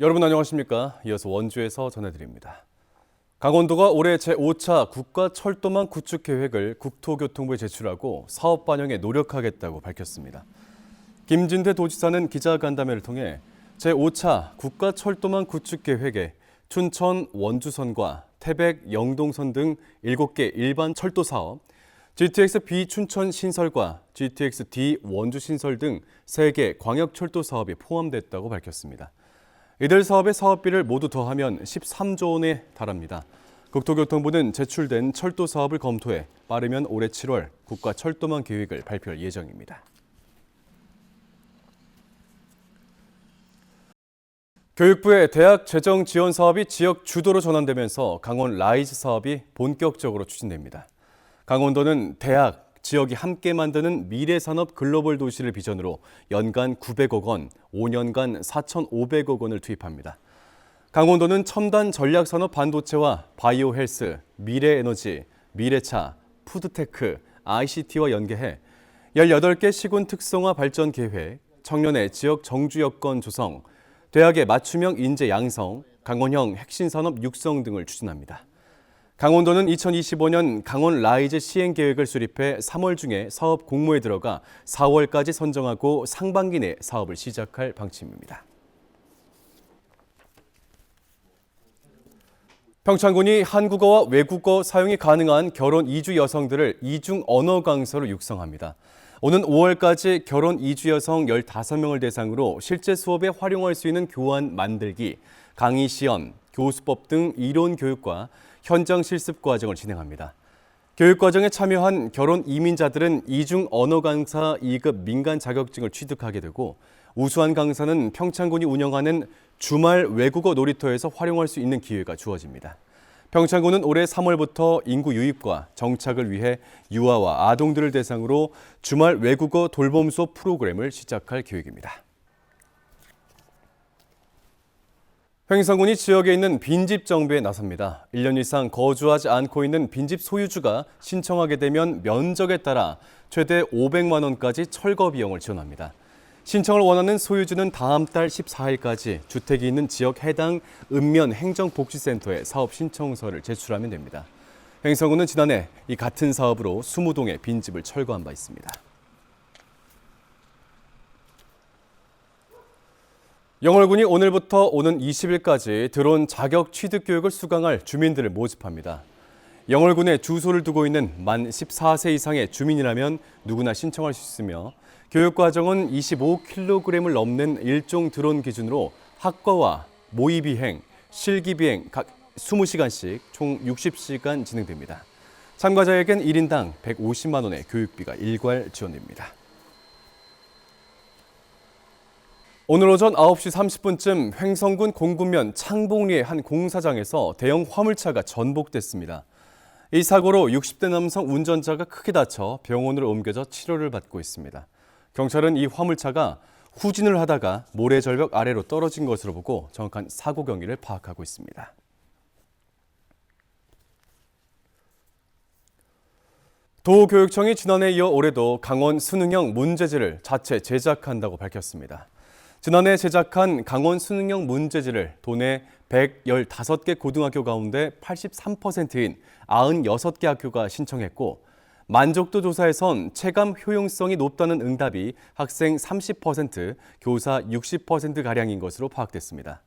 여러분 안녕하십니까? 이어서 원주에서 전해드립니다. 강원도가 올해 제5차 국가철도망 구축 계획을 국토교통부에 제출하고 사업 반영에 노력하겠다고 밝혔습니다. 김진대 도지사는 기자간담회를 통해 제5차 국가철도망 구축 계획에 춘천 원주선과 태백 영동선 등 7개 일반 철도 사업, GTX-B 춘천 신설과 GTX-D 원주 신설 등 3개 광역철도 사업이 포함됐다고 밝혔습니다. 이들 사업의 사업비를 모두 더하면 13조 원에 달합니다. 국토교통부는 제출된 철도 사업을 검토해 빠르면 올해 7월 국가철도망 계획을 발표할 예정입니다. 교육부의 대학 재정 지원 사업이 지역 주도로 전환되면서 강원 라이즈 사업이 본격적으로 추진됩니다. 강원도는 대학, 지역이 함께 만드는 미래산업 글로벌 도시를 비전으로 연간 900억 원, 5년간 4,500억 원을 투입합니다. 강원도는 첨단 전략산업 반도체와 바이오 헬스, 미래에너지, 미래차, 푸드테크, ICT와 연계해 18개 시군 특성화 발전 계획, 청년의 지역 정주 여건 조성, 대학의 맞춤형 인재 양성, 강원형 핵심산업 육성 등을 추진합니다. 강원도는 2025년 강원 라이즈 시행 계획을 수립해 3월 중에 사업 공모에 들어가 4월까지 선정하고 상반기 내 사업을 시작할 방침입니다. 평창군이 한국어와 외국어 사용이 가능한 결혼 이주 여성들을 이중 언어 강사로 육성합니다. 오는 5월까지 결혼 이주 여성 15명을 대상으로 실제 수업에 활용할 수 있는 교환 만들기, 강의 시연, 교수법 등 이론 교육과 현장 실습 과정을 진행합니다. 교육 과정에 참여한 결혼 이민자들은 이중 언어 강사 2급 민간 자격증을 취득하게 되고 우수한 강사는 평창군이 운영하는 주말 외국어 놀이터에서 활용할 수 있는 기회가 주어집니다. 평창군은 올해 3월부터 인구 유입과 정착을 위해 유아와 아동들을 대상으로 주말 외국어 돌봄 수업 프로그램을 시작할 계획입니다. 횡성군이 지역에 있는 빈집 정비에 나섭니다. 1년 이상 거주하지 않고 있는 빈집 소유주가 신청하게 되면 면적에 따라 최대 500만 원까지 철거 비용을 지원합니다. 신청을 원하는 소유주는 다음 달 14일까지 주택이 있는 지역 해당 읍면 행정복지센터에 사업 신청서를 제출하면 됩니다. 횡성군은 지난해 이 같은 사업으로 20동의 빈집을 철거한 바 있습니다. 영월군이 오늘부터 오는 20일까지 드론 자격 취득 교육을 수강할 주민들을 모집합니다. 영월군에 주소를 두고 있는 만 14세 이상의 주민이라면 누구나 신청할 수 있으며 교육 과정은 25kg을 넘는 일종 드론 기준으로 학과와 모의 비행, 실기 비행 각 20시간씩 총 60시간 진행됩니다. 참가자에겐 1인당 150만 원의 교육비가 일괄 지원됩니다. 오늘 오전 9시 30분쯤 횡성군 공군면 창봉리의 한 공사장에서 대형 화물차가 전복됐습니다. 이 사고로 60대 남성 운전자가 크게 다쳐 병원으로 옮겨져 치료를 받고 있습니다. 경찰은 이 화물차가 후진을 하다가 모래절벽 아래로 떨어진 것으로 보고 정확한 사고 경위를 파악하고 있습니다. 도교육청이 지난해 이어 올해도 강원 수능형 문제지를 자체 제작한다고 밝혔습니다. 지난해 제작한 강원 수능형 문제지를 도내 115개 고등학교 가운데 83%인 96개 학교가 신청했고 만족도 조사에선 체감 효용성이 높다는 응답이 학생 30%, 교사 60%가량인 것으로 파악됐습니다.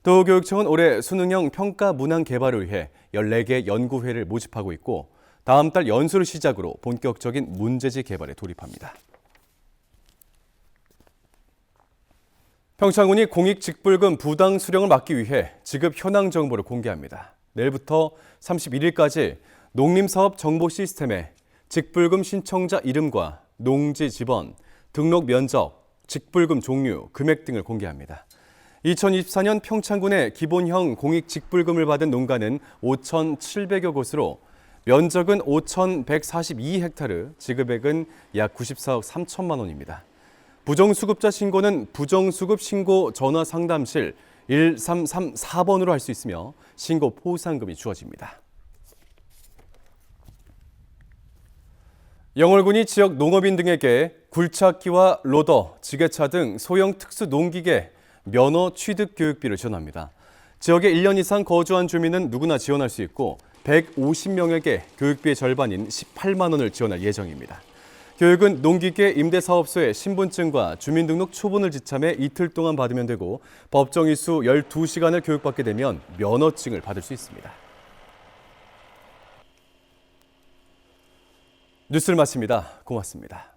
도교육청은 올해 수능형 평가 문항 개발을 위해 14개 연구회를 모집하고 있고 다음 달 연수를 시작으로 본격적인 문제지 개발에 돌입합니다. 평창군이 공익 직불금 부당 수령을 막기 위해 지급 현황 정보를 공개합니다. 내일부터 31일까지 농림사업 정보 시스템에 직불금 신청자 이름과 농지 지번, 등록 면적, 직불금 종류, 금액 등을 공개합니다. 2024년 평창군의 기본형 공익 직불금을 받은 농가는 5,700여 곳으로 면적은 5,142헥타르, 지급액은 약 94억 3천만 원입니다. 부정수급자 신고는 부정수급 신고 전화 상담실 1334번으로 할 수 있으며 신고 포상금이 주어집니다. 영월군이 지역 농업인 등에게 굴착기와 로더, 지게차 등 소형 특수 농기계 면허 취득 교육비를 지원합니다. 지역에 1년 이상 거주한 주민은 누구나 지원할 수 있고 150명에게 교육비의 절반인 18만 원을 지원할 예정입니다. 교육은 농기계 임대사업소에 신분증과 주민등록 초본을 지참해 이틀 동안 받으면 되고 법정 이수 12시간을 교육받게 되면 면허증을 받을 수 있습니다. 뉴스를 마칩니다. 고맙습니다.